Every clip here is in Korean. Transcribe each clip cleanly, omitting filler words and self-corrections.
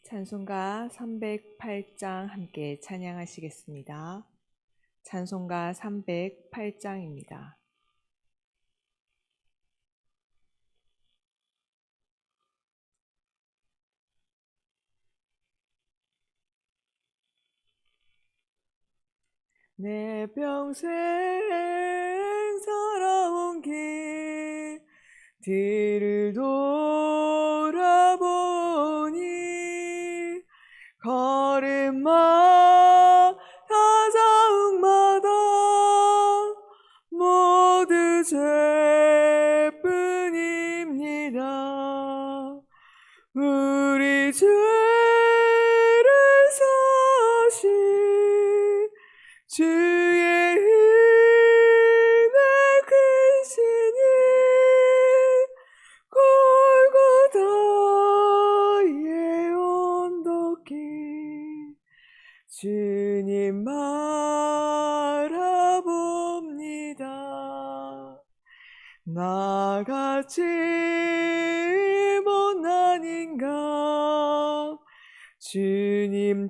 찬송가 308장 함께 찬양하시겠습니다. 찬송가 308장입니다. 내 평생 살아온 길들을 돌아보니 걸음마다 자욱마다 모두 죄뿐입니다. 우리 죄를 사신 주의 은혜 크시니 골고다의 언덕길 주님 바라봅니다. 나같이 못난 인간 주님께서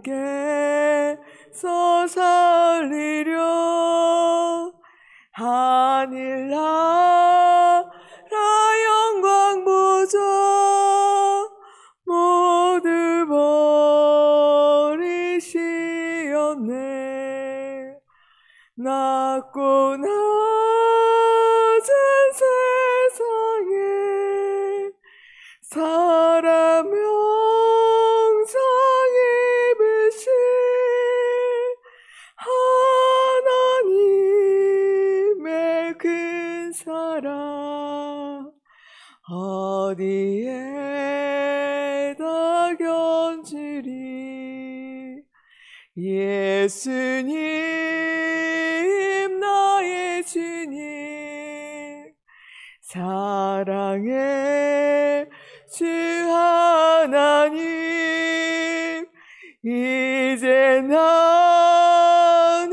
살리려 하늘나라 영광 보좌 모두 버리시었네. 낮고 낮은 세상에 사람 형상 입으신 하나님의 큰 사랑 어디에다 견주리. 예수님 나의 주님 사랑의 주 하나님 이제 나는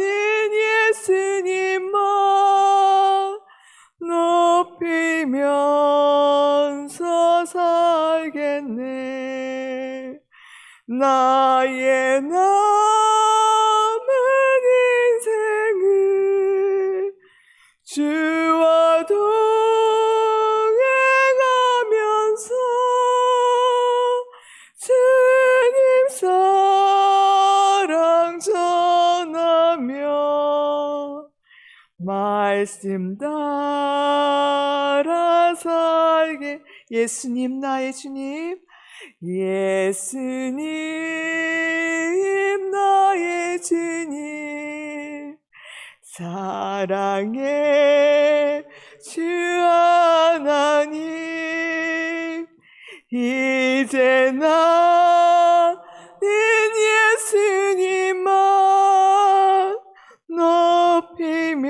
예수님만 높이면서 살겠네. 나의 남은 인생을 주와 동행하면서 주님 사랑 전하며 말씀 따라 살게. 예수님 나의 주님 예수님 나의 주님 사랑의 주 하나님 이제 나는 예수님만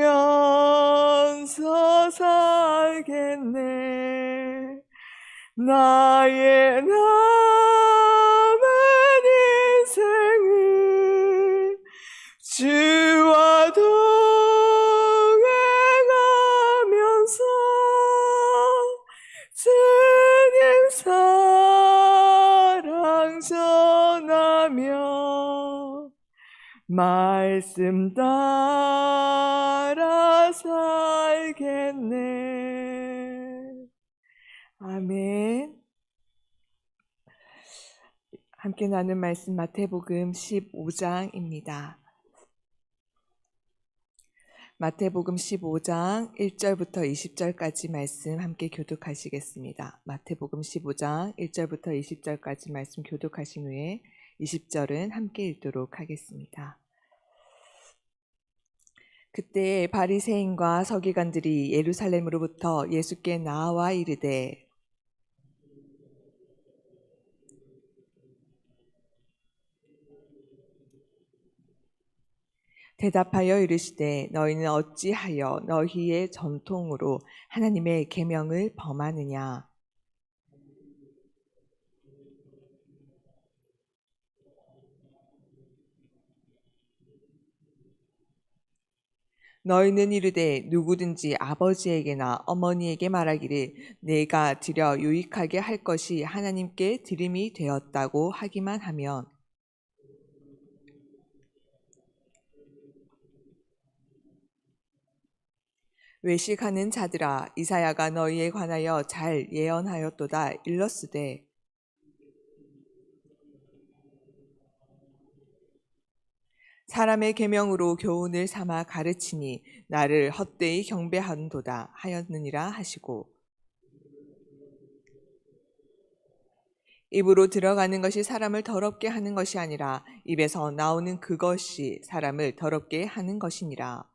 높이면서 살겠네. 나의 남은 인생을 주와 동행하면서 주님 사랑 전하며 말씀 따라 살겠네. 아멘. 함께 나눈 말씀 마태복음 15장입니다. 마태복음 15장 1절부터 20절까지 말씀 함께 교독하시겠습니다. 마태복음 15장 1절부터 20절까지 말씀 교독하신 후에 20절은 함께 읽도록 하겠습니다. 그때 바리새인과 서기관들이 예루살렘으로부터 예수께 나와 이르되 대답하여 이르시되 너희는 어찌하여 너희의 전통으로 하나님의 계명을 범하느냐. 너희는 이르되 누구든지 아버지에게나 어머니에게 말하기를 내가 드려 유익하게 할 것이 하나님께 드림이 되었다고 하기만 하면 외식하는 자들아 이사야가 너희에 관하여 잘 예언하였도다. 일렀으되 사람의 계명으로 교훈을 삼아 가르치니 나를 헛되이 경배한도다 하였느니라 하시고 입으로 들어가는 것이 사람을 더럽게 하는 것이 아니라 입에서 나오는 그것이 사람을 더럽게 하는 것이니라.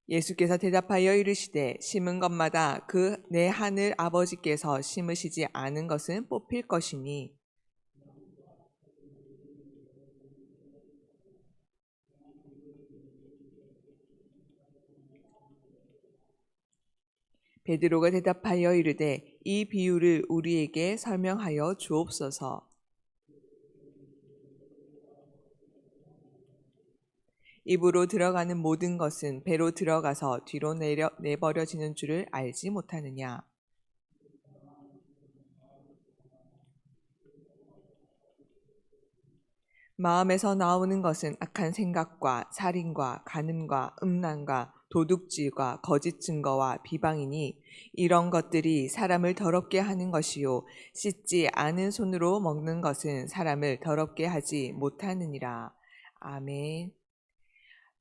예수께서 대답하여 이르시되 심은 것마다 그 내 하늘 아버지께서 심으시지 않은 것은 뽑힐 것이니 베드로가 대답하여 이르되 이 비유를 우리에게 설명하여 주옵소서. 입으로 들어가는 모든 것은 배로 들어가서 뒤로 내버려지는 줄을 알지 못하느냐. 마음에서 나오는 것은 악한 생각과 살인과 간음과 음란과 도둑질과 거짓 증거와 비방이니 이런 것들이 사람을 더럽게 하는 것이요 씻지 않은 손으로 먹는 것은 사람을 더럽게 하지 못하느니라. 아멘.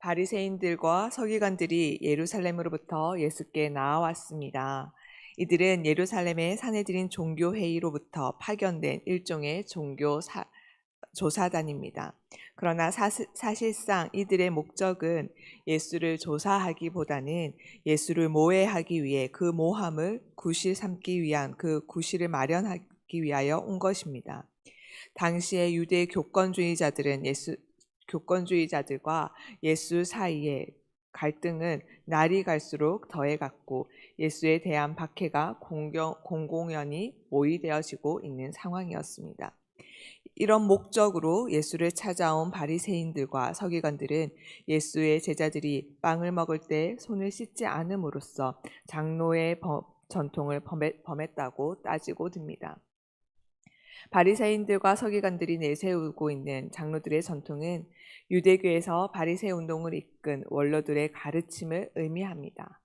바리새인들과 서기관들이 예루살렘으로부터 예수께 나아왔습니다. 이들은 예루살렘의 사내들인 종교회의로부터 파견된 일종의 조사단입니다. 그러나 사실상 이들의 목적은 예수를 조사하기보다는 예수를 모해하기 위해 그 모함을 구실 삼기 위한 그 구실을 마련하기 위하여 온 것입니다. 당시의 유대 교권주의자들과 예수 사이의 갈등은 날이 갈수록 더해갔고 예수에 대한 박해가 공공연히 모의되어지고 있는 상황이었습니다. 이런 목적으로 예수를 찾아온 바리새인들과 서기관들은 예수의 제자들이 빵을 먹을 때 손을 씻지 않음으로써 장로의 전통을 범했다고 따지고 듭니다. 바리새인들과 서기관들이 내세우고 있는 장로들의 전통은 유대교에서 바리새 운동을 이끈 원로들의 가르침을 의미합니다.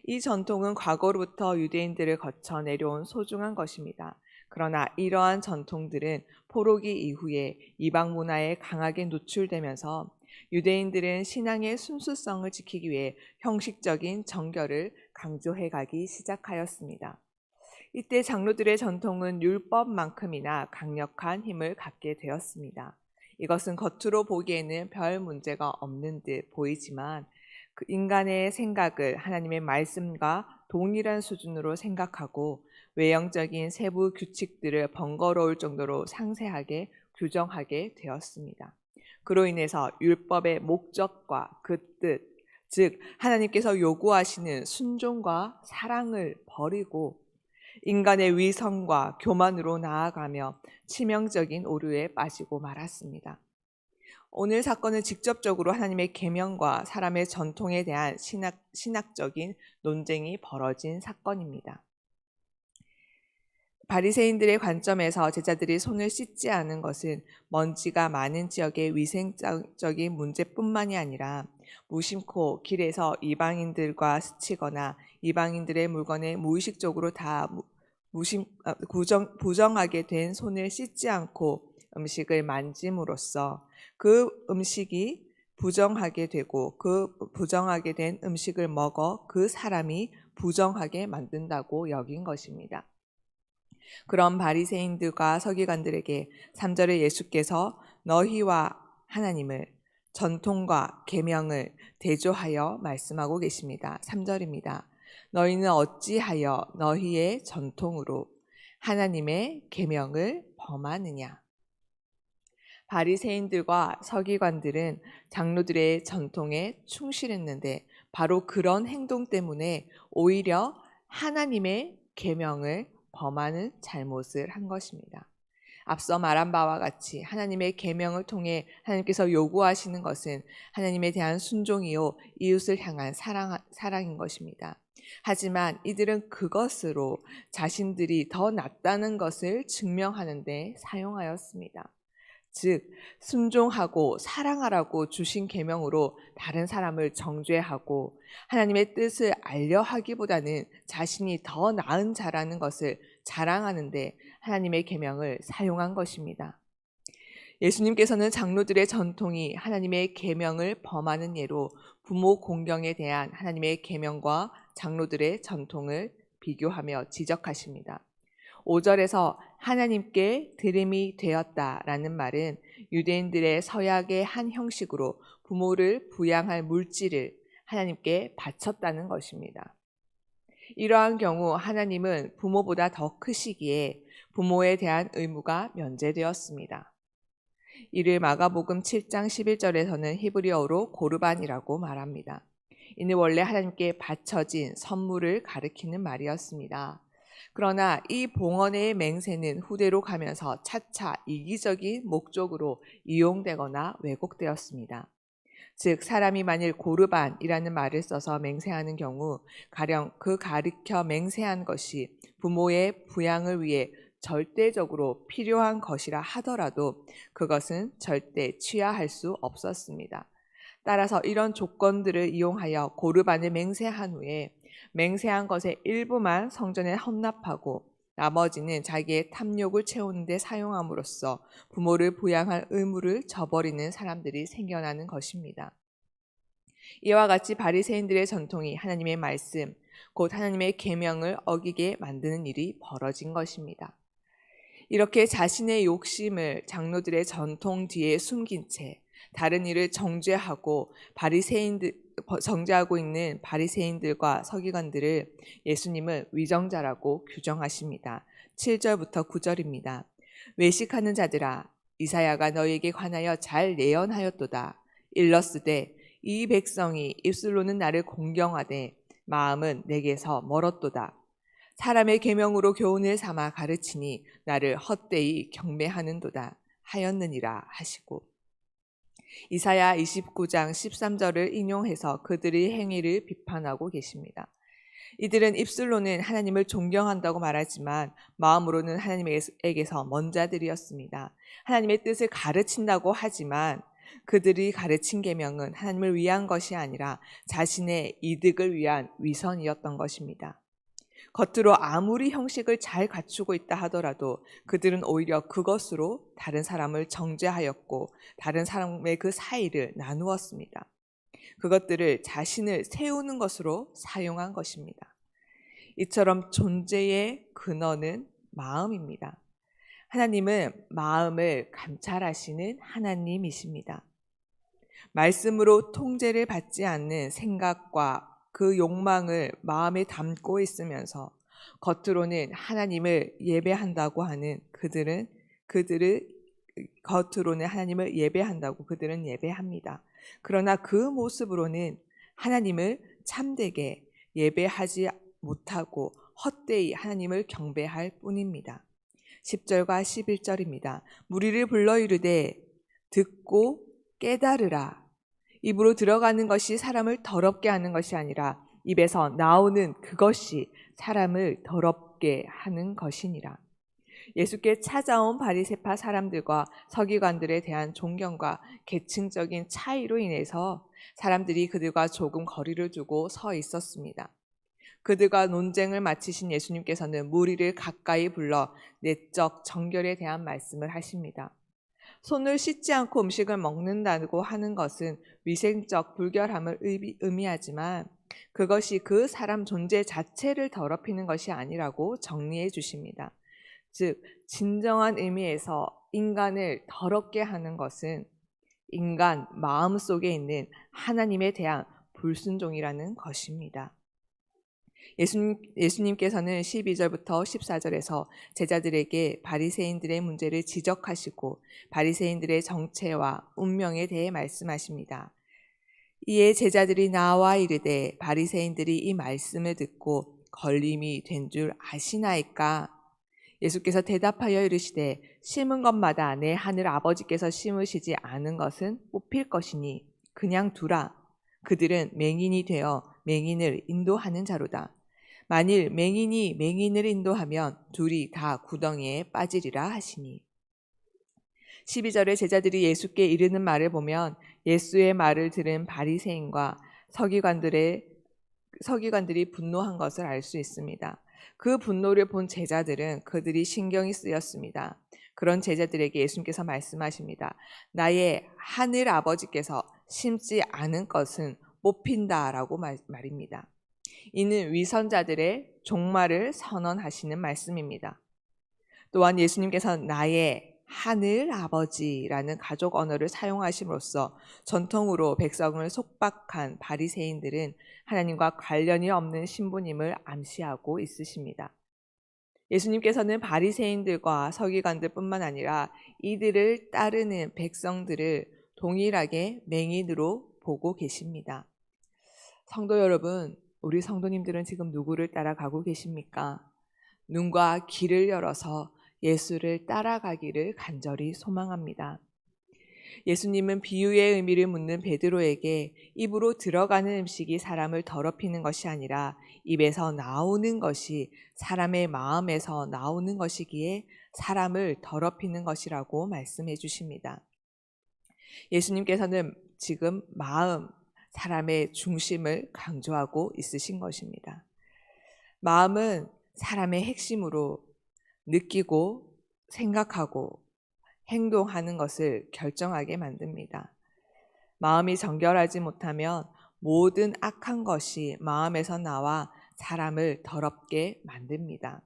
이 전통은 과거로부터 유대인들을 거쳐 내려온 소중한 것입니다. 그러나 이러한 전통들은 포로기 이후에 이방 문화에 강하게 노출되면서 유대인들은 신앙의 순수성을 지키기 위해 형식적인 정결을 강조해가기 시작하였습니다. 이때 장로들의 전통은 율법만큼이나 강력한 힘을 갖게 되었습니다. 이것은 겉으로 보기에는 별 문제가 없는 듯 보이지만 그 인간의 생각을 하나님의 말씀과 동일한 수준으로 생각하고 외형적인 세부 규칙들을 번거로울 정도로 상세하게 규정하게 되었습니다. 그로 인해서 율법의 목적과 그 뜻, 즉 하나님께서 요구하시는 순종과 사랑을 버리고 인간의 위선과 교만으로 나아가며 치명적인 오류에 빠지고 말았습니다. 오늘 사건은 직접적으로 하나님의 계명과 사람의 전통에 대한 신학적인 논쟁이 벌어진 사건입니다. 바리새인들의 관점에서 제자들이 손을 씻지 않은 것은 먼지가 많은 지역의 위생적인 문제뿐만이 아니라 무심코 길에서 이방인들과 스치거나 이방인들의 물건에 무의식적으로 부정하게 된 손을 씻지 않고 음식을 만짐으로써 그 음식이 부정하게 되고 그 부정하게 된 음식을 먹어 그 사람이 부정하게 만든다고 여긴 것입니다. 그런 바리새인들과 서기관들에게 3절에 예수께서 너희와 하나님을 전통과 계명을 대조하여 말씀하고 계십니다. 3절입니다. 너희는 어찌하여 너희의 전통으로 하나님의 계명을 범하느냐. 바리새인들과 서기관들은 장로들의 전통에 충실했는데 바로 그런 행동 때문에 오히려 하나님의 계명을 범하는 잘못을 한 것입니다. 앞서 말한 바와 같이 하나님의 계명을 통해 하나님께서 요구하시는 것은 하나님에 대한 순종이요 이웃을 향한 사랑인 것입니다. 하지만 이들은 그것으로 자신들이 더 낫다는 것을 증명하는 데 사용하였습니다. 즉 순종하고 사랑하라고 주신 계명으로 다른 사람을 정죄하고 하나님의 뜻을 알려 하기보다는 자신이 더 나은 자라는 것을 자랑하는 데 하나님의 계명을 사용한 것입니다. 예수님께서는 장로들의 전통이 하나님의 계명을 범하는 예로 부모 공경에 대한 하나님의 계명과 장로들의 전통을 비교하며 지적하십니다. 5절에서 하나님께 드림이 되었다라는 말은 유대인들의 서약의 한 형식으로 부모를 부양할 물질을 하나님께 바쳤다는 것입니다. 이러한 경우 하나님은 부모보다 더 크시기에 부모에 대한 의무가 면제되었습니다. 이를 마가복음 7장 11절에서는 히브리어로 고르반이라고 말합니다. 이는 원래 하나님께 바쳐진 선물을 가리키는 말이었습니다. 그러나 이 봉헌의 맹세는 후대로 가면서 차차 이기적인 목적으로 이용되거나 왜곡되었습니다. 즉 사람이 만일 고르반이라는 말을 써서 맹세하는 경우 가령 그 가리켜 맹세한 것이 부모의 부양을 위해 절대적으로 필요한 것이라 하더라도 그것은 절대 취하할 수 없었습니다. 따라서 이런 조건들을 이용하여 고르반을 맹세한 후에 맹세한 것의 일부만 성전에 헌납하고 나머지는 자기의 탐욕을 채우는 데 사용함으로써 부모를 부양할 의무를 저버리는 사람들이 생겨나는 것입니다. 이와 같이 바리새인들의 전통이 하나님의 말씀, 곧 하나님의 계명을 어기게 만드는 일이 벌어진 것입니다. 이렇게 자신의 욕심을 장로들의 전통 뒤에 숨긴 채 다른 일을 정죄하고 정죄하고 있는 바리새인들과 서기관들을 예수님은 위정자라고 규정하십니다. 7절부터 9절입니다. 외식하는 자들아 이사야가 너희에게 관하여 잘 예언하였도다. 일러스되 이 백성이 입술로는 나를 공경하되 마음은 내게서 멀었도다. 사람의 계명으로 교훈을 삼아 가르치니 나를 헛되이 경배하는도다 하였느니라 하시고 이사야 29장 13절을 인용해서 그들의 행위를 비판하고 계십니다. 이들은 입술로는 하나님을 존경한다고 말하지만 마음으로는 하나님에게서 먼 자들이었습니다. 하나님의 뜻을 가르친다고 하지만 그들이 가르친 계명은 하나님을 위한 것이 아니라 자신의 이득을 위한 위선이었던 것입니다. 겉으로 아무리 형식을 잘 갖추고 있다 하더라도 그들은 오히려 그것으로 다른 사람을 정죄하였고 다른 사람의 그 사이를 나누었습니다. 그것들을 자신을 세우는 것으로 사용한 것입니다. 이처럼 존재의 근원은 마음입니다. 하나님은 마음을 감찰하시는 하나님이십니다. 말씀으로 통제를 받지 않는 생각과 그 욕망을 마음에 담고 있으면서 겉으로는 하나님을 예배한다고 하는 겉으로는 하나님을 예배한다고 그들은 예배합니다. 그러나 그 모습으로는 하나님을 참되게 예배하지 못하고 헛되이 하나님을 경배할 뿐입니다. 10절과 11절입니다. 무리를 불러 이르되 듣고 깨달으라. 입으로 들어가는 것이 사람을 더럽게 하는 것이 아니라 입에서 나오는 그것이 사람을 더럽게 하는 것이니라. 예수께 찾아온 바리새파 사람들과 서기관들에 대한 존경과 계층적인 차이로 인해서 사람들이 그들과 조금 거리를 두고 서 있었습니다. 그들과 논쟁을 마치신 예수님께서는 무리를 가까이 불러 내적 정결에 대한 말씀을 하십니다. 손을 씻지 않고 음식을 먹는다고 하는 것은 위생적 불결함을 의미하지만 그것이 그 사람 존재 자체를 더럽히는 것이 아니라고 정리해 주십니다. 즉 진정한 의미에서 인간을 더럽게 하는 것은 인간 마음속에 있는 하나님에 대한 불순종이라는 것입니다. 예수님께서는 12절부터 14절에서 제자들에게 바리새인들의 문제를 지적하시고 바리새인들의 정체와 운명에 대해 말씀하십니다. 이에 제자들이 나와 이르되 바리새인들이 이 말씀을 듣고 걸림이 된 줄 아시나이까? 예수께서 대답하여 이르시되 심은 것마다 내 하늘 아버지께서 심으시지 않은 것은 뽑힐 것이니 그냥 두라. 그들은 맹인이 되어 맹인을 인도하는 자로다. 만일 맹인이 맹인을 인도하면 둘이 다 구덩이에 빠지리라 하시니. 12절에 제자들이 예수께 이르는 말을 보면 예수의 말을 들은 바리새인과 서기관들이 분노한 것을 알 수 있습니다. 그 분노를 본 제자들은 그들이 신경이 쓰였습니다. 그런 제자들에게 예수님께서 말씀하십니다. 나의 하늘 아버지께서 심지 않은 것은 뽑힌다라고 말입니다. 이는 위선자들의 종말을 선언하시는 말씀입니다. 또한 예수님께서 나의 하늘 아버지라는 가족 언어를 사용하심으로써 전통으로 백성을 속박한 바리새인들은 하나님과 관련이 없는 신부님을 암시하고 있으십니다. 예수님께서는 바리새인들과 서기관들뿐만 아니라 이들을 따르는 백성들을 동일하게 맹인으로 보고 계십니다. 성도 여러분, 우리 성도님들은 지금 누구를 따라가고 계십니까? 눈과 귀를 열어서 예수를 따라가기를 간절히 소망합니다. 예수님은 비유의 의미를 묻는 베드로에게 입으로 들어가는 음식이 사람을 더럽히는 것이 아니라 입에서 나오는 것이 사람의 마음에서 나오는 것이기에 사람을 더럽히는 것이라고 말씀해 주십니다. 예수님께서는 지금 마음, 사람의 중심을 강조하고 있으신 것입니다. 마음은 사람의 핵심으로 느끼고 생각하고 행동하는 것을 결정하게 만듭니다. 마음이 정결하지 못하면 모든 악한 것이 마음에서 나와 사람을 더럽게 만듭니다.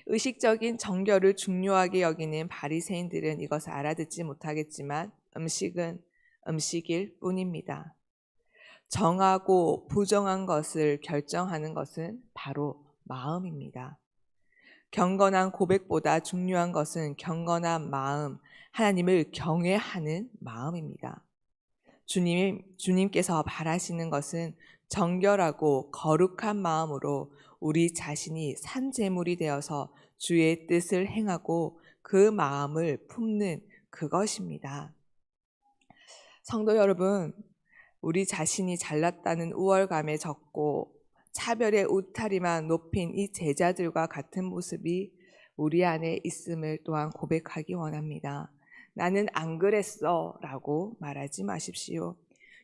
의식적인 정결을 중요하게 여기는 바리새인들은 이것을 알아듣지 못하겠지만 음식은 음식일 뿐입니다. 정하고 부정한 것을 결정하는 것은 바로 마음입니다. 경건한 고백보다 중요한 것은 경건한 마음, 하나님을 경외하는 마음입니다. 주님께서 바라시는 것은 정결하고 거룩한 마음으로 우리 자신이 산 제물이 되어서 주의 뜻을 행하고 그 마음을 품는 그것입니다. 성도 여러분, 우리 자신이 잘났다는 우월감에 젖고 차별의 울타리만 높인 이 제자들과 같은 모습이 우리 안에 있음을 또한 고백하기 원합니다. 나는 안 그랬어 라고 말하지 마십시오.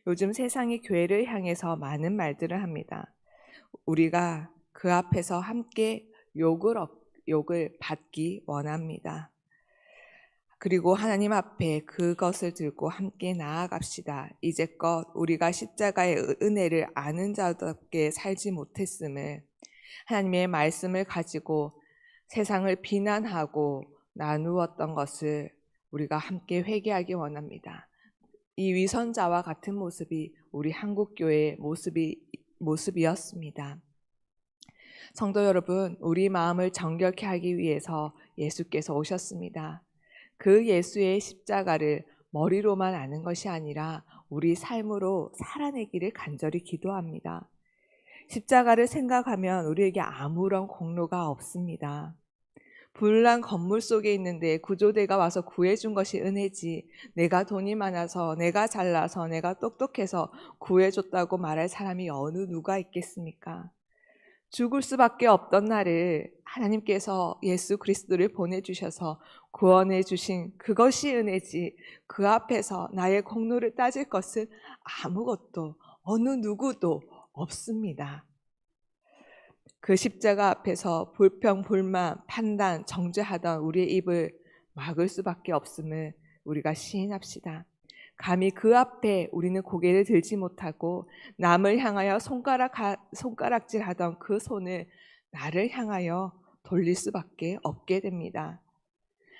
요즘 세상이 교회를 향해서 많은 말들을 합니다. 우리가 그 앞에서 함께 욕을 받기 원합니다. 그리고 하나님 앞에 그것을 들고 함께 나아갑시다. 이제껏 우리가 십자가의 은혜를 아는 자답게 살지 못했음을, 하나님의 말씀을 가지고 세상을 비난하고 나누었던 것을 우리가 함께 회개하기 원합니다. 이 위선자와 같은 모습이 우리 한국교회의 모습이었습니다. 성도 여러분, 우리 마음을 정결케 하기 위해서 예수께서 오셨습니다. 그 예수의 십자가를 머리로만 아는 것이 아니라 우리 삶으로 살아내기를 간절히 기도합니다. 십자가를 생각하면 우리에게 아무런 공로가 없습니다. 불난 건물 속에 있는데 구조대가 와서 구해준 것이 은혜지, 내가 돈이 많아서, 내가 잘나서, 내가 똑똑해서 구해줬다고 말할 사람이 어느 누가 있겠습니까? 죽을 수밖에 없던 나를 하나님께서 예수 그리스도를 보내주셔서 구원해 주신 그것이 은혜지, 그 앞에서 나의 공로를 따질 것은 아무것도 어느 누구도 없습니다. 그 십자가 앞에서 불평, 불만, 판단, 정죄하던 우리의 입을 막을 수밖에 없음을 우리가 시인합시다. 감히 그 앞에 우리는 고개를 들지 못하고 남을 향하여 손가락질하던 그 손을 나를 향하여 돌릴 수밖에 없게 됩니다.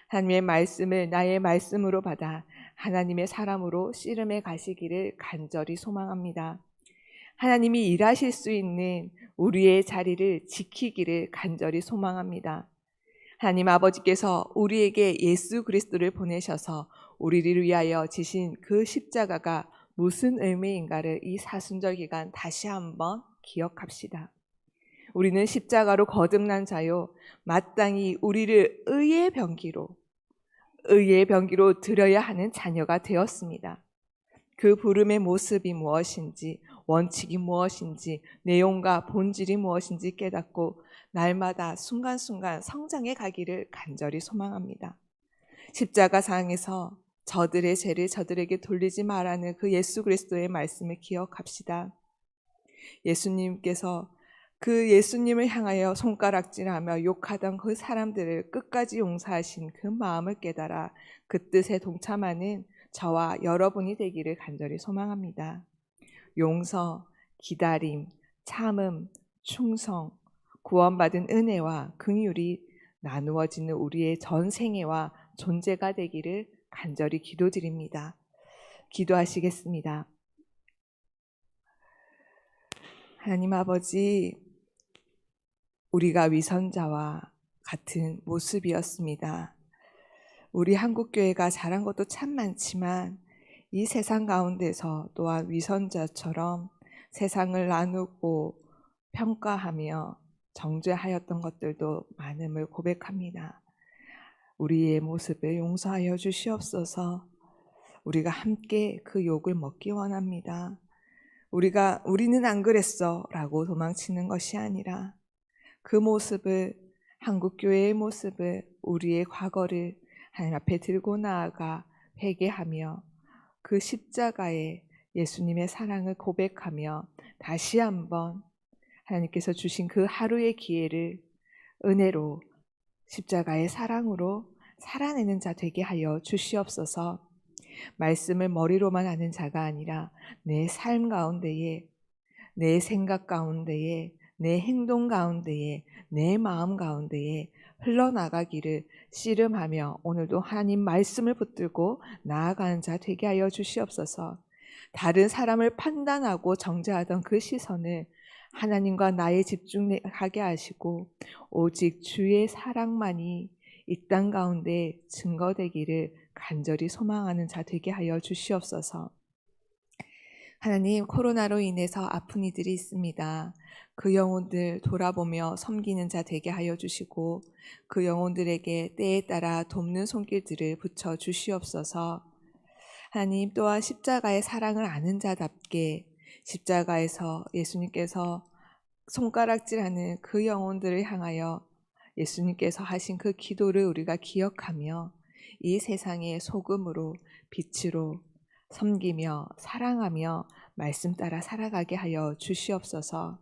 하나님의 말씀을 나의 말씀으로 받아 하나님의 사람으로 씨름해 가시기를 간절히 소망합니다. 하나님이 일하실 수 있는 우리의 자리를 지키기를 간절히 소망합니다. 하나님 아버지께서 우리에게 예수 그리스도를 보내셔서 우리를 위하여 지신 그 십자가가 무슨 의미인가를 이 사순절 기간 다시 한번 기억합시다. 우리는 십자가로 거듭난 자요 마땅히 우리를 의의 병기로 드려야 하는 자녀가 되었습니다. 그 부름의 모습이 무엇인지, 원칙이 무엇인지, 내용과 본질이 무엇인지 깨닫고 날마다 순간순간 성장해 가기를 간절히 소망합니다. 십자가상에서 저들의 죄를 저들에게 돌리지 말라는 그 예수 그리스도의 말씀을 기억합시다. 예수님께서 그 예수님을 향하여 손가락질하며 욕하던 그 사람들을 끝까지 용서하신 그 마음을 깨달아 그 뜻에 동참하는 저와 여러분이 되기를 간절히 소망합니다. 용서, 기다림, 참음, 충성, 구원받은 은혜와 긍휼이 나누어지는 우리의 전 생애와 존재가 되기를 간절히 기도드립니다. 기도하시겠습니다. 하나님 아버지, 우리가 위선자와 같은 모습이었습니다. 우리 한국교회가 잘한 것도 참 많지만 이 세상 가운데서 또한 위선자처럼 세상을 나누고 평가하며 정죄하였던 것들도 많음을 고백합니다. 우리의 모습을 용서하여 주시옵소서. 우리가 함께 그 욕을 먹기 원합니다. 우리는 안 그랬어 라고 도망치는 것이 아니라 그 모습을, 한국교회의 모습을, 우리의 과거를 하나님 앞에 들고 나아가 회개하며 그 십자가에 예수님의 사랑을 고백하며 다시 한번 하나님께서 주신 그 하루의 기회를 은혜로 십자가의 사랑으로 살아내는 자 되게 하여 주시옵소서. 말씀을 머리로만 아는 자가 아니라 내 삶 가운데에, 내 생각 가운데에, 내 행동 가운데에, 내 마음 가운데에 흘러나가기를 씨름하며 오늘도 하나님 말씀을 붙들고 나아가는 자 되게 하여 주시옵소서. 다른 사람을 판단하고 정죄하던 그 시선을 하나님과 나에 집중하게 하시고 오직 주의 사랑만이 이 땅 가운데 증거되기를 간절히 소망하는 자 되게 하여 주시옵소서. 하나님, 코로나로 인해서 아픈 이들이 있습니다. 그 영혼들 돌아보며 섬기는 자 되게 하여 주시고 그 영혼들에게 때에 따라 돕는 손길들을 붙여 주시옵소서. 하나님, 또한 십자가의 사랑을 아는 자답게 십자가에서 예수님께서 손가락질하는 그 영혼들을 향하여 예수님께서 하신 그 기도를 우리가 기억하며 이 세상의 소금으로, 빛으로 섬기며 사랑하며 말씀 따라 살아가게 하여 주시옵소서.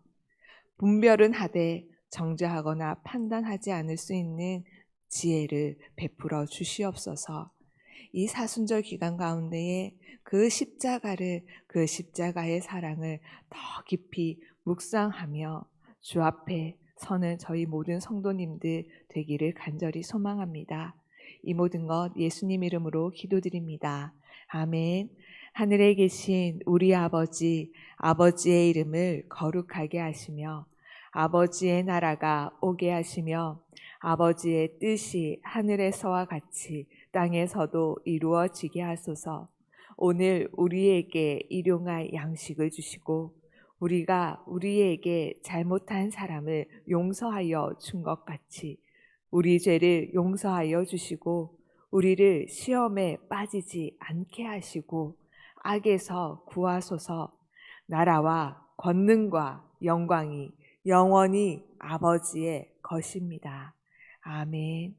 분별은 하되 정죄하거나 판단하지 않을 수 있는 지혜를 베풀어 주시옵소서. 이 사순절 기간 가운데에 그 십자가를, 그 십자가의 사랑을 더 깊이 묵상하며 주 앞에 서는 저희 모든 성도님들 되기를 간절히 소망합니다. 이 모든 것 예수님 이름으로 기도드립니다. 아멘. 하늘에 계신 우리 아버지, 아버지의 이름을 거룩하게 하시며 아버지의 나라가 오게 하시며 아버지의 뜻이 하늘에서와 같이 땅에서도 이루어지게 하소서. 오늘 우리에게 일용할 양식을 주시고 우리가 우리에게 잘못한 사람을 용서하여 준 것 같이 우리 죄를 용서하여 주시고 우리를 시험에 빠지지 않게 하시고 악에서 구하소서. 나라와 권능과 영광이 영원히 아버지의 것입니다. 아멘.